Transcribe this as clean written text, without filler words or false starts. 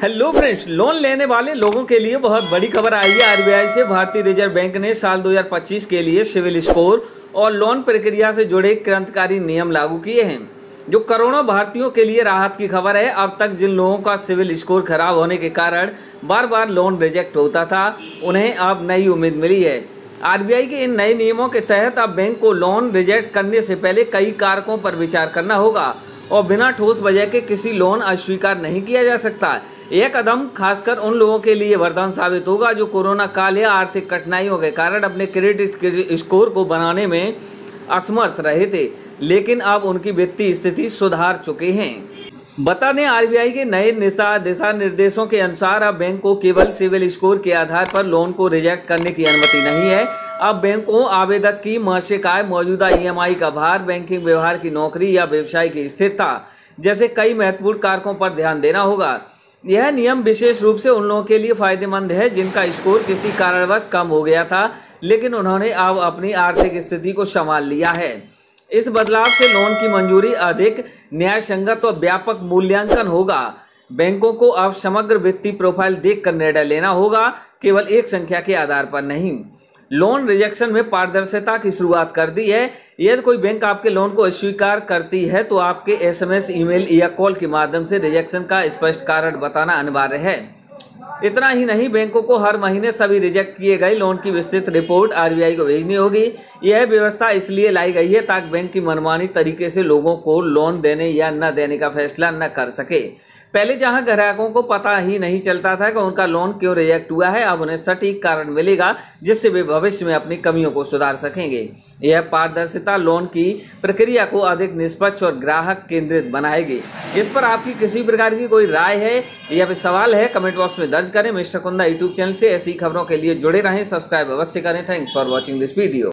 Hello friends, loan लेने वाले लोगों के लिए बहुत बड़ी खबर आई है। आरबीआई से भारतीय रिजर्व बैंक ने साल 2025 के लिए सिविल स्कोर और लोन प्रक्रिया से जुड़े क्रांतिकारी नियम लागू किए हैं, जो करोड़ों भारतीयों के लिए राहत की खबर है। अब तक जिन लोगों का सिविल स्कोर खराब होने के कारण बार बार लोन रिजेक्ट होता था, उन्हें अब नई उम्मीद मिली है। आरबीआई के इन नए नियमों के तहत अब बैंक को लोन रिजेक्ट करने से पहले कई कारकों पर विचार करना होगा और बिना ठोस वजह के किसी लोन अस्वीकार नहीं किया जा सकता। यह कदम खासकर उन लोगों के लिए वरदान साबित होगा जो कोरोना काल या आर्थिक कठिनाइयों के कारण अपने क्रेडिट स्कोर को बनाने में असमर्थ रहे थे, लेकिन अब उनकी वित्तीय स्थिति सुधार चुके हैं। बता दें, आरबीआई के नए दिशा निर्देशों के अनुसार अब बैंक को केवल सिविल स्कोर के आधार पर लोन को रिजेक्ट करने की अनुमति नहीं है। अब बैंक को आवेदक की मासिक आय, मौजूदा ईएमआई का भार, बैंकिंग व्यवहार की नौकरी या व्यवसाय की स्थिरता जैसे कई महत्वपूर्ण कारकों पर ध्यान देना होगा। यह नियम विशेष रूप से उन लोगों के लिए फायदेमंद है जिनका स्कोर किसी कारणवश कम हो गया था, लेकिन उन्होंने अब अपनी आर्थिक स्थिति को संभाल लिया है। इस बदलाव से लोन की मंजूरी अधिक न्यायसंगत और व्यापक मूल्यांकन होगा। बैंकों को अब समग्र वित्तीय प्रोफाइल देखकर निर्णय लेना होगा, केवल एक संख्या के आधार पर नहीं। लोन रिजेक्शन में पारदर्शिता की शुरुआत कर दी है। यदि कोई बैंक आपके लोन को अस्वीकार करती है तो आपके एसएमएस, ईमेल या कॉल के माध्यम से रिजेक्शन का स्पष्ट कारण बताना अनिवार्य है। इतना ही नहीं, बैंकों को हर महीने सभी रिजेक्ट किए गए लोन की विस्तृत रिपोर्ट आरबीआई को भेजनी होगी। यह व्यवस्था इसलिए लाई गई है ताकि बैंक की मनमानी तरीके से लोगों को लोन देने या न देने का फैसला न कर सके। पहले जहां ग्राहकों को पता ही नहीं चलता था कि उनका लोन क्यों रिजेक्ट हुआ है, अब उन्हें सटीक कारण मिलेगा जिससे वे भविष्य में अपनी कमियों को सुधार सकेंगे। यह पारदर्शिता लोन की प्रक्रिया को अधिक निष्पक्ष और ग्राहक केंद्रित बनाएगी। इस पर आपकी किसी प्रकार की कोई राय है या फिर सवाल है, कमेंट बॉक्स में दर्ज करें। मिस्टर कुंदा यूट्यूब चैनल से ऐसी खबरों के लिए जुड़े रहें, सब्सक्राइब अवश्य करें। Thanks for watching this video.